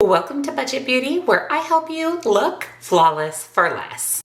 Welcome to Budget Beauty, where I help you look flawless for less.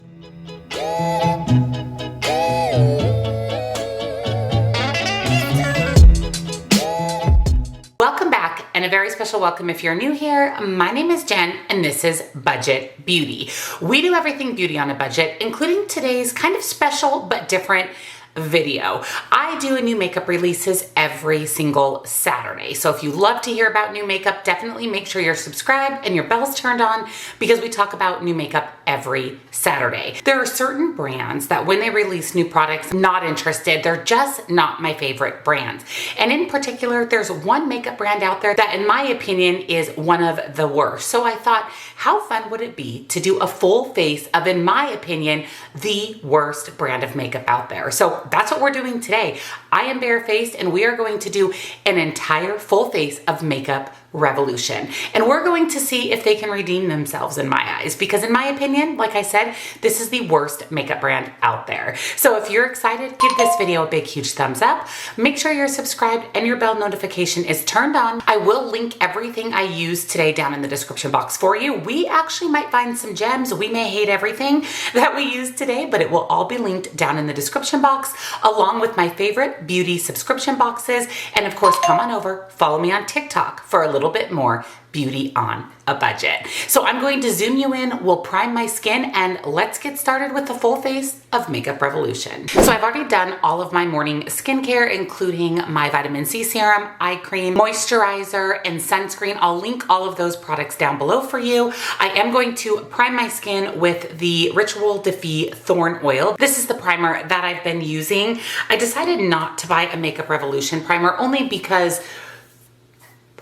Welcome back, and a very special welcome if you're new here. My name is Jen, and this is Budget Beauty. We do everything beauty on a budget, including today's kind of special but different video. I do new makeup releases every single Saturday. So if you love to hear about new makeup, definitely make sure you're subscribed and your bell's turned on because we talk about new makeup every Saturday. There are certain brands that when they release new products, I'm not interested. They're just not my favorite brands. And in particular, there's one makeup brand out there that in my opinion is one of the worst. So I thought, how fun would it be to do a full face of, in my opinion, the worst brand of makeup out there. So that's what we're doing today. I am barefaced and we are going to do an entire full face of makeuprevolution. And we're going to see if they can redeem themselves in my eyes, because in my opinion, like I said, this is the worst makeup brand out there. So if you're excited, give this video a big, huge thumbs up. Make sure you're subscribed and your bell notification is turned on. I will link everything I use today down in the description box for you. We actually might find some gems. We may hate everything that we use today, but it will all be linked down in the description box, along with my favorite beauty subscription boxes. And of course, come on over, follow me on TikTok for a little bit more beauty on a budget. So I'm going to zoom you in, we'll prime my skin, and let's get started with the full face of makeuprevolution. So I've already done all of my morning skincare, including my vitamin C serum, eye cream, moisturizer, and sunscreen. I'll link all of those products down below for you. I am going to prime my skin with the Ritual Defy Thorn Oil. This is the primer that I've been using. I decided not to buy a makeuprevolution primer only because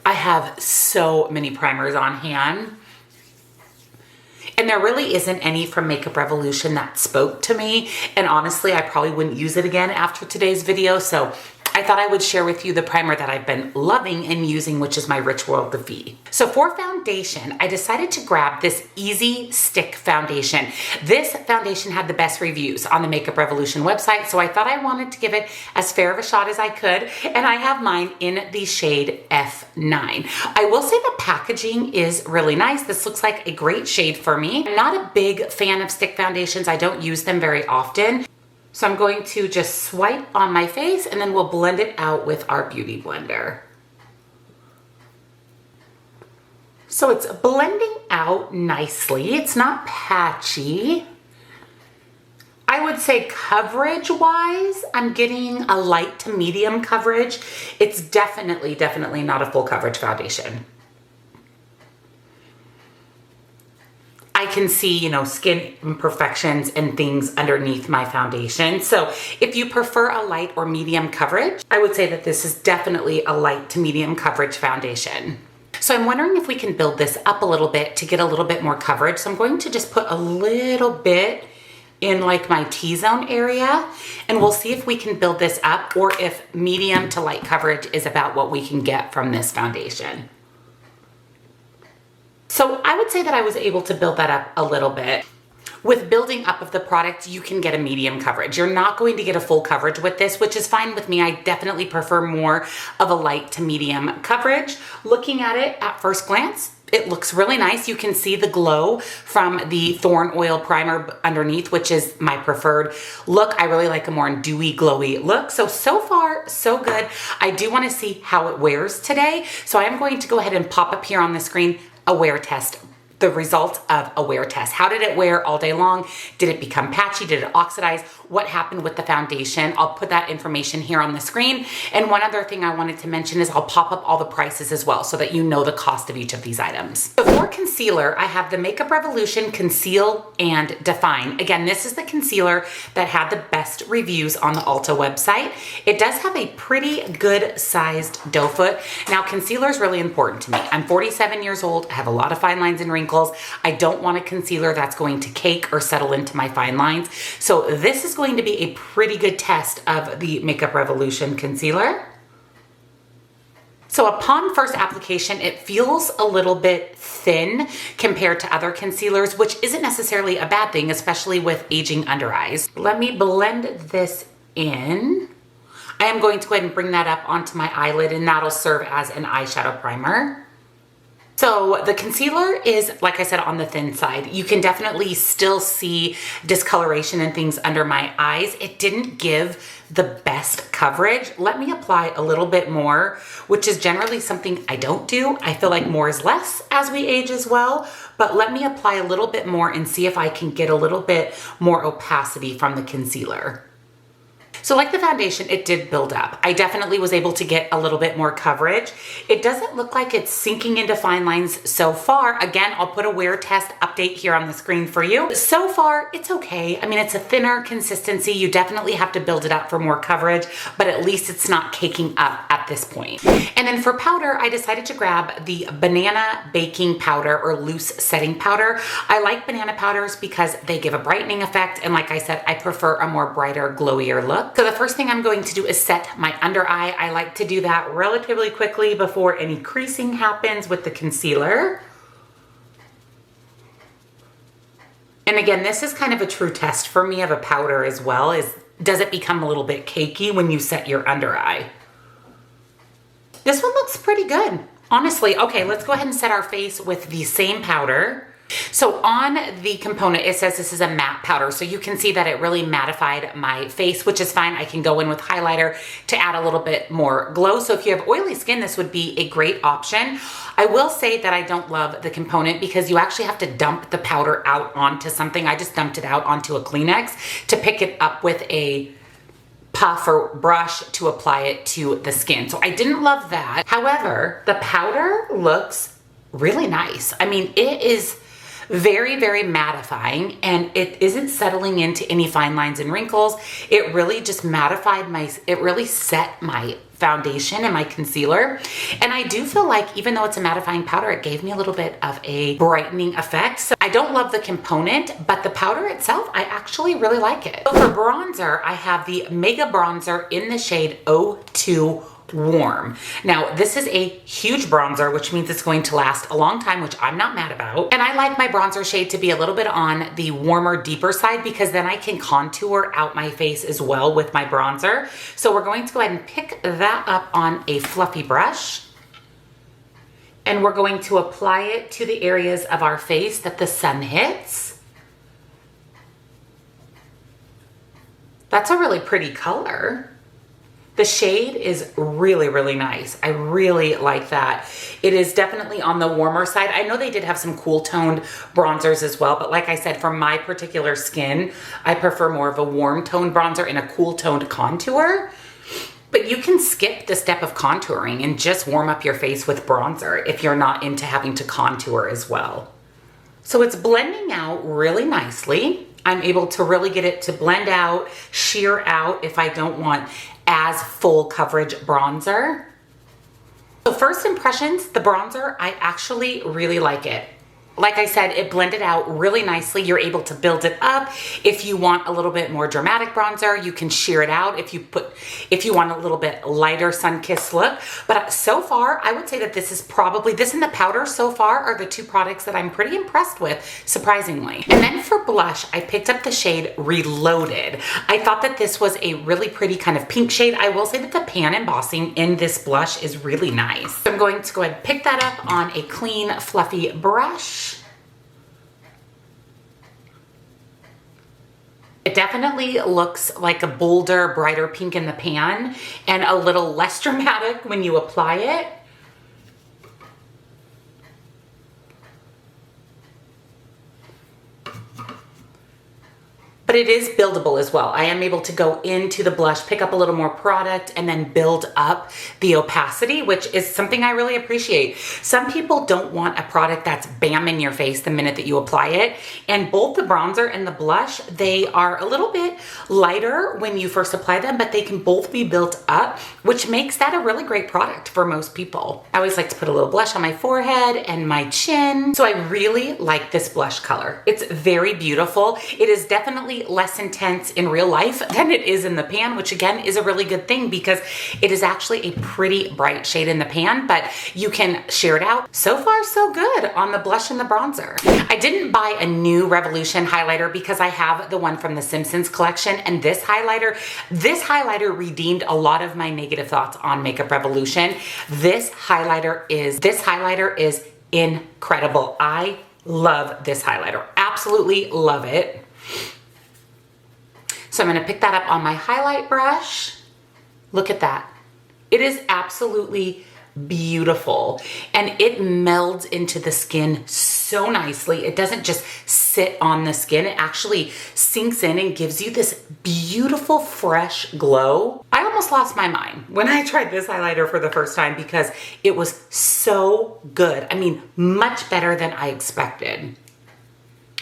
I have so many primers on hand, and there really isn't any from makeuprevolution that spoke to me. And honestly, I probably wouldn't use it again after today's video. So I thought I would share with you the primer that I've been loving and using, which is my Ritual Defy. So for foundation, I decided to grab this Easy Stick foundation. This foundation had the best reviews on the makeuprevolution website, so I thought I wanted to give it as fair of a shot as I could, and I have mine in the shade F9. I will say the packaging is really nice. This looks like a great shade for me. I'm not a big fan of stick foundations. I don't use them very often. So I'm going to just swipe on my face and then we'll blend it out with our beauty blender. So it's blending out nicely. It's not patchy. I would say coverage-wise, I'm getting a light to medium coverage. It's definitely not a full coverage foundation. I can see, skin imperfections and things underneath my foundation. So if you prefer a light or medium coverage, I would say that this is definitely a light to medium coverage foundation. So I'm wondering if we can build this up a little bit to get a little bit more coverage. So I'm going to just put a little bit in like my T-zone area, and we'll see if we can build this up or if medium to light coverage is about what we can get from this foundation. So I would say that I was able to build that up a little bit. With building up of the product, you can get a medium coverage. You're not going to get a full coverage with this, which is fine with me. I definitely prefer more of a light to medium coverage. Looking at it at first glance, it looks really nice. You can see the glow from the Thorn Oil primer underneath, which is my preferred look. I really like a more dewy, glowy look. So far, so good. I do want to see how it wears today. So I am going to go ahead and pop up here on the screen a wear test, the result of a wear test. How did it wear all day long? Did it become patchy? Did it oxidize? What happened with the foundation? I'll put that information here on the screen. And one other thing I wanted to mention is I'll pop up all the prices as well so that you know the cost of each of these items. So for concealer, I have the makeuprevolution Conceal and Define. Again, this is the concealer that had the best reviews on the Ulta website. It does have a pretty good sized doe foot. Now, concealer is really important to me. I'm 47 years old. I have a lot of fine lines and wrinkles. I don't want a concealer that's going to cake or settle into my fine lines. So this is going to be a pretty good test of the makeuprevolution concealer. So upon first application, it feels a little bit thin compared to other concealers, which isn't necessarily a bad thing, especially with aging under eyes. Let me blend this in. I am going to go ahead and bring that up onto my eyelid, and that'll serve as an eyeshadow primer. So the concealer is, like I said, on the thin side. You can definitely still see discoloration and things under my eyes. It didn't give the best coverage. Let me apply a little bit more, which is generally something I don't do. I feel like more is less as we age as well, but let me apply a little bit more and see if I can get a little bit more opacity from the concealer. So like the foundation, it did build up. I definitely was able to get a little bit more coverage. It doesn't look like it's sinking into fine lines so far. Again, I'll put a wear test update here on the screen for you. So far, it's okay. I mean, it's a thinner consistency. You definitely have to build it up for more coverage, but at least it's not caking up at this point. And then for powder, I decided to grab the banana baking powder or loose setting powder. I like banana powders because they give a brightening effect. And like I said, I prefer a more brighter, glowier look. So the first thing I'm going to do is set my under eye. I like to do that relatively quickly before any creasing happens with the concealer. And again, this is kind of a true test for me of a powder as well, is does it become a little bit cakey when you set your under eye? This one looks pretty good, honestly. Okay, let's go ahead and set our face with the same powder. So on the component, it says this is a matte powder. So you can see that it really mattified my face, which is fine. I can go in with highlighter to add a little bit more glow. So if you have oily skin, this would be a great option. I will say that I don't love the component because you actually have to dump the powder out onto something. I just dumped it out onto a Kleenex to pick it up with a puff or brush to apply it to the skin. So I didn't love that. However, the powder looks really nice. I mean, it is very, very mattifying, and it isn't settling into any fine lines and wrinkles. It really just mattified it really set my foundation and my concealer. And I do feel like even though it's a mattifying powder, it gave me a little bit of a brightening effect. So I don't love the component, but the powder itself, I actually really like it. So for bronzer, I have the Mega Bronzer in the shade 02 Warm. Now, this is a huge bronzer, which means it's going to last a long time, which I'm not mad about. And I like my bronzer shade to be a little bit on the warmer, deeper side because then I can contour out my face as well with my bronzer. So we're going to go ahead and pick that up on a fluffy brush. And we're going to apply it to the areas of our face that the sun hits. That's a really pretty color. The shade is really, really nice. I really like that. It is definitely on the warmer side. I know they did have some cool toned bronzers as well, but like I said, for my particular skin, I prefer more of a warm toned bronzer and a cool toned contour. But you can skip the step of contouring and just warm up your face with bronzer if you're not into having to contour as well. So it's blending out really nicely. I'm able to really get it to blend out, sheer out if I don't want as full coverage bronzer. So first impressions, the bronzer, I actually really like it. Like I said, it blended out really nicely. You're able to build it up. If you want a little bit more dramatic bronzer, you can sheer it out if you want a little bit lighter sun-kissed look. But so far, I would say that this is probably, this and the powder so far are the two products that I'm pretty impressed with, surprisingly. And then for blush, I picked up the shade Reloaded. I thought that this was a really pretty kind of pink shade. I will say that the pan embossing in this blush is really nice. So I'm going to go ahead and pick that up on a clean, fluffy brush. It definitely looks like a bolder, brighter pink in the pan and a little less dramatic when you apply it. But it is buildable as well. I am able to go into the blush, pick up a little more product, and then build up the opacity, which is something I really appreciate. Some people don't want a product that's bam in your face the minute that you apply it. And both the bronzer and the blush, they are a little bit lighter when you first apply them, but they can both be built up, which makes that a really great product for most people. I always like to put a little blush on my forehead and my chin. So I really like this blush color. It's very beautiful. It is definitely less intense in real life than it is in the pan, which again is a really good thing because it is actually a pretty bright shade in the pan, but you can sheer it out. So far, so good on the blush and the bronzer. I didn't buy a new Revolution highlighter because I have the one from the Simpsons collection, and this highlighter redeemed a lot of my negative thoughts on Makeup Revolution. This highlighter is incredible. I love this highlighter. Absolutely love it. So I'm gonna pick that up on my highlight brush. Look at that. It is absolutely beautiful, and it melds into the skin so nicely. It doesn't just sit on the skin. It actually sinks in and gives you this beautiful, fresh glow. I almost lost my mind when I tried this highlighter for the first time because it was so good. I mean, much better than I expected.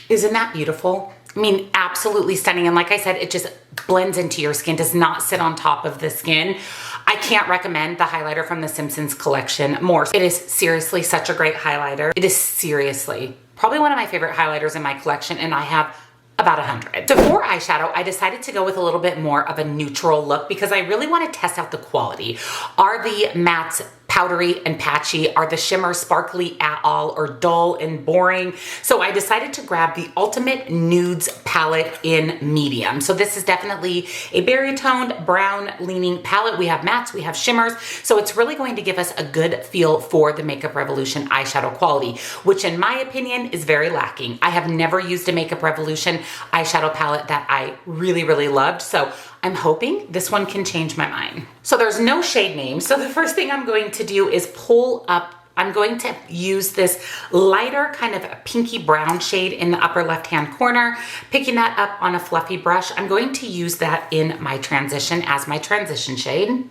Isn't that beautiful? I mean, absolutely stunning. And like I said, it just blends into your skin, does not sit on top of the skin. I can't recommend the highlighter from the Simpsons collection more. It is seriously such a great highlighter. It is seriously probably one of my favorite highlighters in my collection, and I have about 100. So for eyeshadow, I decided to go with a little bit more of a neutral look because I really want to test out the quality. Are the mattes powdery and patchy? Are the shimmers sparkly at all, or dull and boring? So I decided to grab the Ultimate Nudes palette in medium. So this is definitely a berry toned brown leaning palette. We have mattes, we have shimmers. So it's really going to give us a good feel for the Makeup Revolution eyeshadow quality, which in my opinion is very lacking. I have never used a Makeup Revolution eyeshadow palette that I really, really loved. So I'm hoping this one can change my mind. So there's no shade name. So the first thing I'm going to do is pull up, I'm going to use this lighter kind of pinky brown shade in the upper left-hand corner, picking that up on a fluffy brush. I'm going to use that in my transition as my transition shade.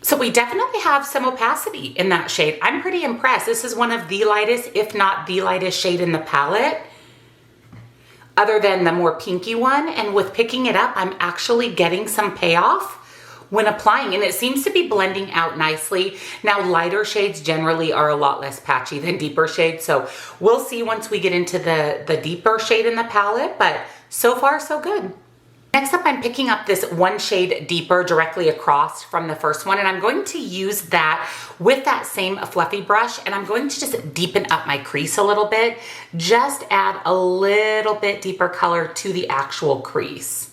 So we definitely have some opacity in that shade. I'm pretty impressed. This is one of the lightest, if not the lightest shade in the palette, other than the more pinky one. And with picking it up, I'm actually getting some payoff when applying, and it seems to be blending out nicely. Now, lighter shades generally are a lot less patchy than deeper shades, so we'll see once we get into the deeper shade in the palette, but so far so good. Next up, I'm picking up this one shade deeper directly across from the first one, and I'm going to use that with that same fluffy brush, and I'm going to just deepen up my crease a little bit, just add a little bit deeper color to the actual crease.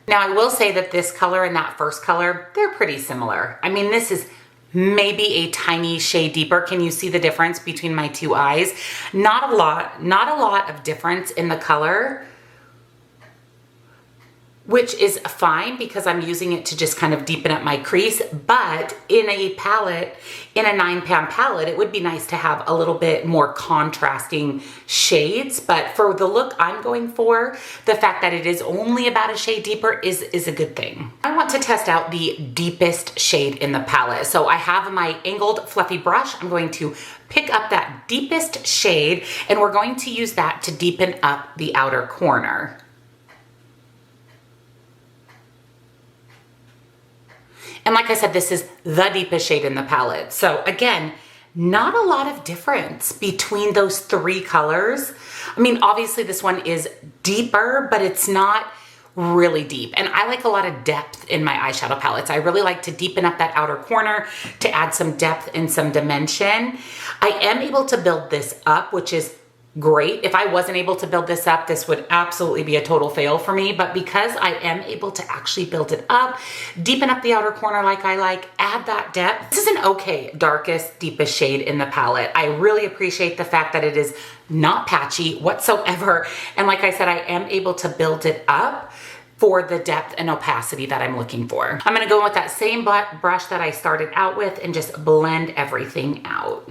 Now, I will say that this color and that first color, they're pretty similar. I mean, this is maybe a tiny shade deeper. Can you see the difference between my two eyes? Not a lot of difference in the color, which is fine because I'm using it to just kind of deepen up my crease. But in a palette, in a 9-pan palette, it would be nice to have a little bit more contrasting shades. But for the look I'm going for, the fact that it is only about a shade deeper is a good thing. I want to test out the deepest shade in the palette. So I have my angled fluffy brush. I'm going to pick up that deepest shade, and we're going to use that to deepen up the outer corner. And like I said, this is the deepest shade in the palette. So again, not a lot of difference between those three colors. I mean, obviously this one is deeper, but it's not really deep. And I like a lot of depth in my eyeshadow palettes. I really like to deepen up that outer corner to add some depth and some dimension. I am able to build this up, which is great. If I wasn't able to build this up, this would absolutely be a total fail for me. But because I am able to actually build it up, deepen up the outer corner like I like, add that depth. This is an okay darkest, deepest shade in the palette. I really appreciate the fact that it is not patchy whatsoever. And like I said, I am able to build it up for the depth and opacity that I'm looking for. I'm gonna go in with that same brush that I started out with and just blend everything out.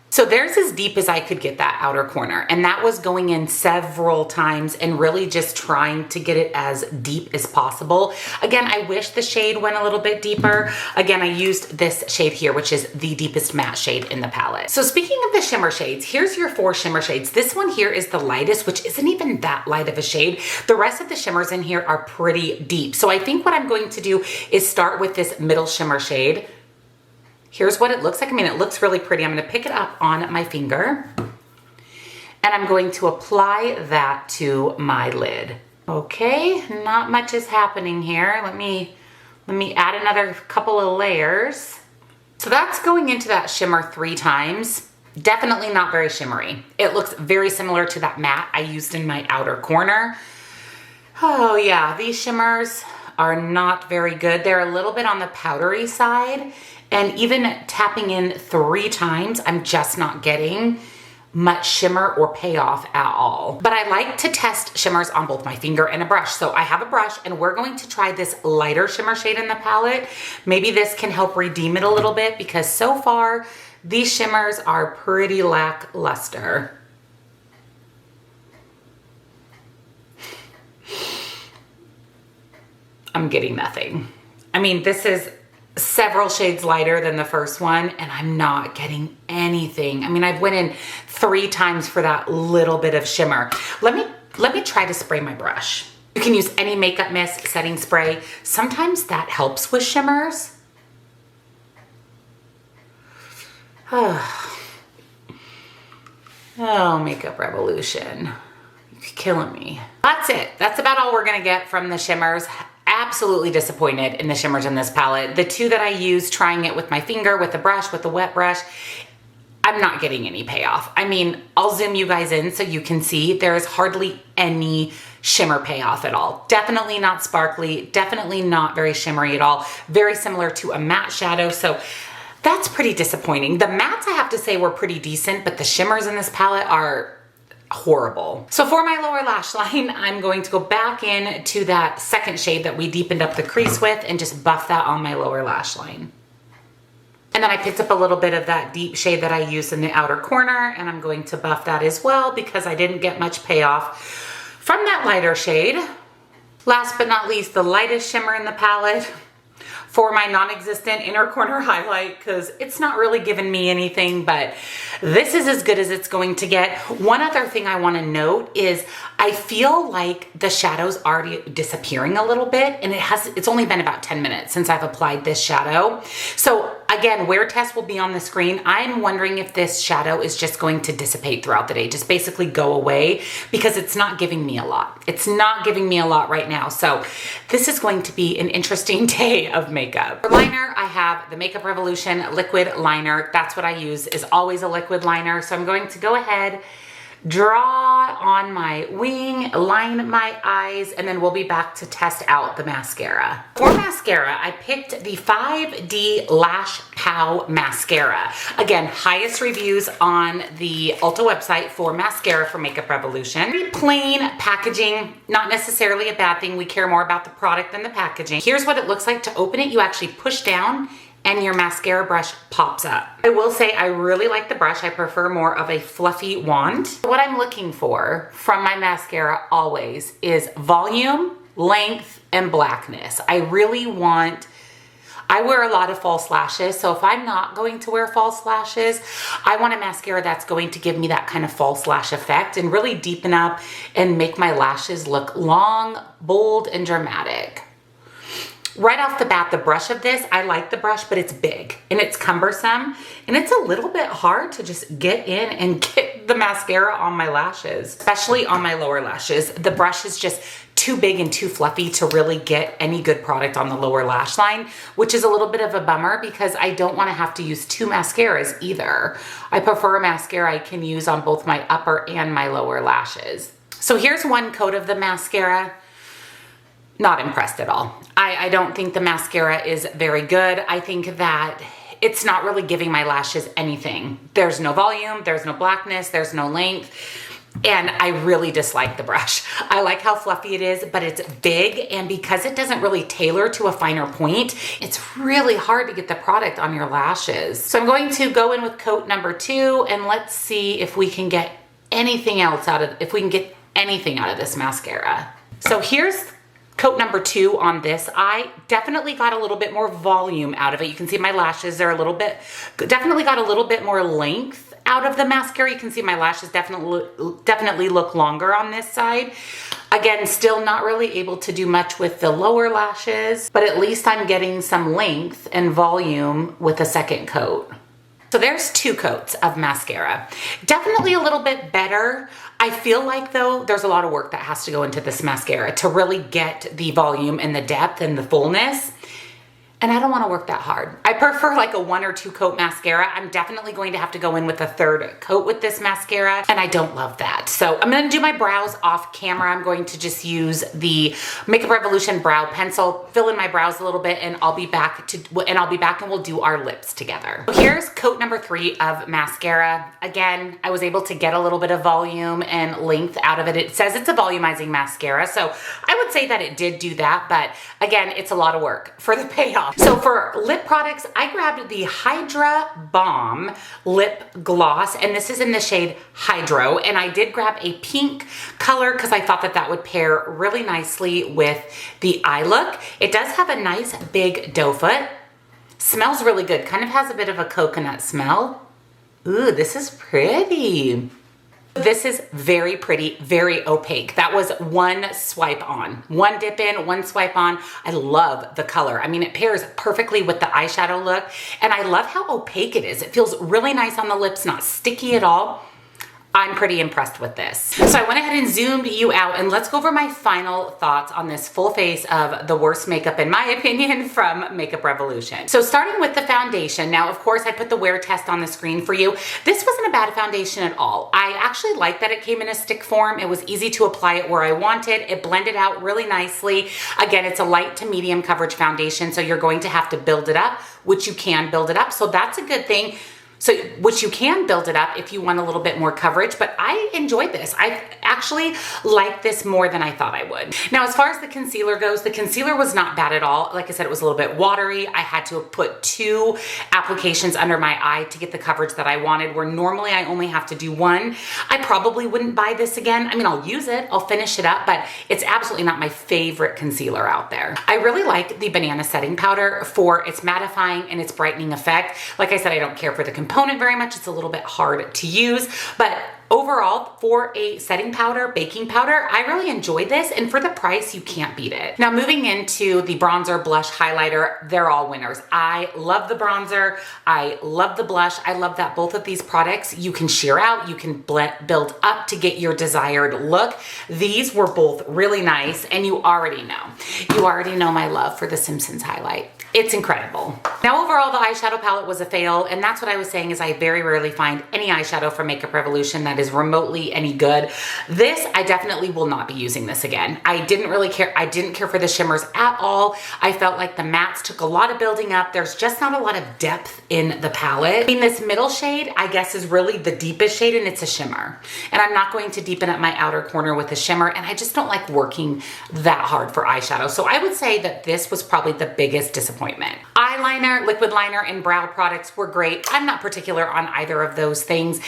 So there's as deep as I could get that outer corner, and that was going in several times and really just trying to get it as deep as possible. Again, I wish the shade went a little bit deeper. Again, I used this shade here, which is the deepest matte shade in the palette. So speaking of the shimmer shades, here's your 4 shimmer shades. This one here is the lightest, which isn't even that light of a shade. The rest of the shimmers in here are pretty deep. So I think what I'm going to do is start with this middle shimmer shade. Here's what it looks like. I mean, it looks really pretty. I'm going to pick it up on my finger, and I'm going to apply that to my lid. Okay, not much is happening here. Let me add another couple of layers. So that's going into that shimmer 3 times. Definitely not very shimmery. It looks very similar to that matte I used in my outer corner. Oh yeah, these shimmers are not very good. They're a little bit on the powdery side, and even tapping in 3 times, I'm just not getting much shimmer or payoff at all. But I like to test shimmers on both my finger and a brush. So I have a brush and we're going to try this lighter shimmer shade in the palette. Maybe this can help redeem it a little bit because so far these shimmers are pretty lackluster. I'm getting nothing. I mean, this is several shades lighter than the first one and I'm not getting anything. I mean, I've went in 3 times for that little bit of shimmer. Let me try to spray my brush. You can use any makeup mist setting spray. Sometimes that helps with shimmers. Oh, Makeup Revolution. You're killing me. That's it. That's about all we're gonna get from the shimmers. Absolutely disappointed in the shimmers in this palette. The 2 that I used trying it with my finger, with the brush, with the wet brush, I'm not getting any payoff. I mean, I'll zoom you guys in so you can see there is hardly any shimmer payoff at all. Definitely not sparkly, definitely not very shimmery at all. Very similar to a matte shadow, so that's pretty disappointing. The mattes, I have to say, were pretty decent, but the shimmers in this palette are horrible. So for my lower lash line, I'm going to go back in to that second shade that we deepened up the crease with and just buff that on my lower lash line. And then I picked up a little bit of that deep shade that I used in the outer corner and I'm going to buff that as well because I didn't get much payoff from that lighter shade. Last but not least, the lightest shimmer in the palette for my non-existent inner corner highlight because it's not really giving me anything, but this is as good as it's going to get. One other thing I want to note is I feel like the shadow's already disappearing a little bit and it's only been about 10 minutes since I've applied this shadow. So again, wear test will be on the screen. I'm wondering if this shadow is just going to dissipate throughout the day, just basically go away because it's not giving me a lot. It's not giving me a lot right now. So this is going to be an interesting day of makeup. For liner, I have the Makeup Revolution liquid liner. That's what I use, is always a liquid liner. So I'm going to go ahead, draw on my wing, line my eyes, and then we'll be back to test out the mascara. For mascara, I picked the 5D Lash Pow Mascara. Again, highest reviews on the Ulta website for mascara for Makeup Revolution. Pretty plain packaging, not necessarily a bad thing. We care more about the product than the packaging. Here's what it looks like to open it. You actually push down and your mascara brush pops up. I will say I really like the brush. I prefer more of a fluffy wand. What I'm looking for from my mascara always is volume, length, and blackness. I wear a lot of false lashes, so if I'm not going to wear false lashes, I want a mascara that's going to give me that kind of false lash effect and really deepen up and make my lashes look long, bold, and dramatic. Right off the bat, the brush of this, I like the brush, but it's big and it's cumbersome and it's a little bit hard to just get in and get the mascara on my lashes, especially on my lower lashes. The brush is just too big and too fluffy to really get any good product on the lower lash line, which is a little bit of a bummer because I don't want to have to use 2 mascaras either. I prefer a mascara I can use on both my upper and my lower lashes. So here's one coat of the mascara. Not impressed at all. I don't think the mascara is very good. I think that it's not really giving my lashes anything. There's no volume, there's no blackness, there's no length, and I really dislike the brush. I like how fluffy it is, but it's big, and because it doesn't really tailor to a finer point, it's really hard to get the product on your lashes. So I'm going to go in with coat number 2, and let's see if we can get anything else out of this mascara. So here's coat number 2 on this eye. Definitely got a little bit more volume out of it. You can see my lashes are definitely got a little bit more length out of the mascara. You can see my lashes definitely look longer on this side. Again, still not really able to do much with the lower lashes, but at least I'm getting some length and volume with a second coat. So there's 2 coats of mascara. Definitely a little bit better. I feel like though, there's a lot of work that has to go into this mascara to really get the volume and the depth and the fullness. And I don't want to work that hard. I prefer like a 1 or 2 coat mascara. I'm definitely going to have to go in with a 3rd coat with this mascara, and I don't love that. So I'm gonna do my brows off camera. I'm going to just use the Makeup Revolution brow pencil, fill in my brows a little bit, and I'll be back and we'll do our lips together. So here's coat number 3 of mascara. Again, I was able to get a little bit of volume and length out of it. It says it's a volumizing mascara, so I would say that it did do that, but again, it's a lot of work for the payoff. So for lip products, I grabbed the Hydra Balm lip gloss, and this is in the shade Hydro, and I did grab a pink color because I thought that that would pair really nicely with the eye look. It does have a nice big doe foot. Smells really good, kind of has a bit of a coconut smell. Ooh, this is pretty. This is very pretty, very opaque. That was one swipe on. One dip in, one swipe on. I love the color. I mean, it pairs perfectly with the eyeshadow look, and I love how opaque it is. It feels really nice on the lips, not sticky at all. I'm pretty impressed with this. So I went ahead and zoomed you out, and let's go over my final thoughts on this full face of the worst makeup, in my opinion, from Makeup Revolution. So starting with the foundation. Now, of course, I put the wear test on the screen for you. This wasn't a bad foundation at all. I actually like that it came in a stick form. It was easy to apply it where I wanted. It blended out really nicely. Again, it's a light to medium coverage foundation, so you're going to have to build it up, which you can build it up. So that's a good thing. So, which you can build it up if you want a little bit more coverage, but I enjoyed this. I actually like this more than I thought I would. Now, as far as the concealer goes, the concealer was not bad at all. Like I said, it was a little bit watery. I had to put 2 applications under my eye to get the coverage that I wanted, where normally I only have to do 1. I probably wouldn't buy this again. I mean, I'll use it, I'll finish it up, but it's absolutely not my favorite concealer out there. I really like the Banana Setting Powder for its mattifying and its brightening effect. Like I said, I don't care for the component very much. It's a little bit hard to use, but overall, for a setting powder, baking powder, I really enjoyed this, and for the price, you can't beat it. Now, moving into the bronzer, blush, highlighter, they're all winners. I love the bronzer. I love the blush. I love that both of these products, you can sheer out, you can build up to get your desired look. These were both really nice, and you already know my love for the Simpsons highlight. It's incredible. Now, overall, the eyeshadow palette was a fail, and that's what I was saying is I very rarely find any eyeshadow from Makeup Revolution that is remotely any good. This, I definitely will not be using this again. I didn't really care. I didn't care for the shimmers at all. I felt like the mattes took a lot of building up. There's just not a lot of depth in the palette. I mean, this middle shade, I guess, is really the deepest shade, and it's a shimmer. And I'm not going to deepen up my outer corner with a shimmer, and I just don't like working that hard for eyeshadow. So I would say that this was probably the biggest disappointment. Eyeliner, liquid liner, and brow products were great. I'm not particular on either of those things.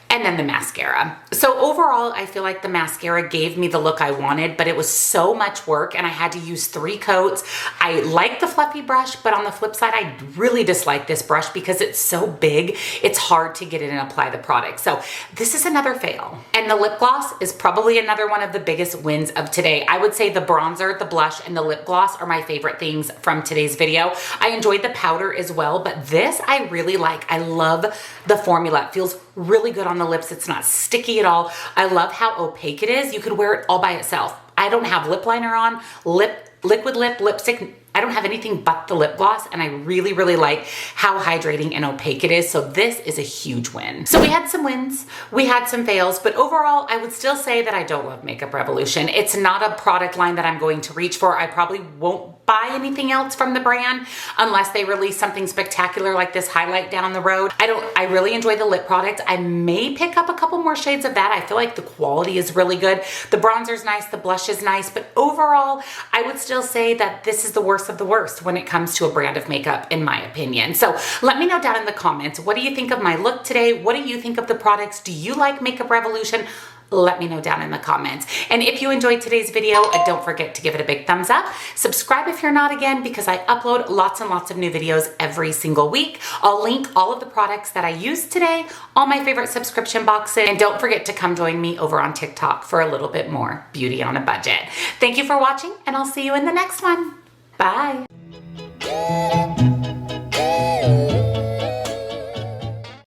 And then the mascara. So overall, I feel like the mascara gave me the look I wanted, but it was so much work, and I had to use 3 coats. I like the fluffy brush, but on the flip side, I really dislike this brush because it's so big. It's hard to get in and apply the product. So this is another fail. And the lip gloss is probably another one of the biggest wins of today. I would say the bronzer, the blush, and the lip gloss are my favorite things from today's video. I enjoyed the powder as well, but this I really like. I love the formula. It feels really good on the lips. It's not sticky at all. I love how opaque it is. You could wear it all by itself. I don't have lip liner on, liquid lipstick. I don't have anything but the lip gloss, and I really, really like how hydrating and opaque it is. So this is a huge win. So we had some wins, we had some fails, but overall, I would still say that I don't love Makeup Revolution. It's not a product line that I'm going to reach for. I probably won't buy anything else from the brand unless they release something spectacular like this highlight down the road. I really enjoy the lip product. I may pick up a couple more shades of that. I feel like the quality is really good. The bronzer's nice, the blush is nice, but overall, I would still say that this is the worst of the worst when it comes to a brand of makeup, in my opinion. So let me know down in the comments, what do you think of my look today? What do you think of the products? Do you like Makeup Revolution? Let me know down in the comments. And if you enjoyed today's video, don't forget to give it a big thumbs up. Subscribe if you're not again, because I upload lots and lots of new videos every single week. I'll link all of the products that I used today, all my favorite subscription boxes, and don't forget to come join me over on TikTok for a little bit more beauty on a budget. Thank you for watching, and I'll see you in the next one. Bye.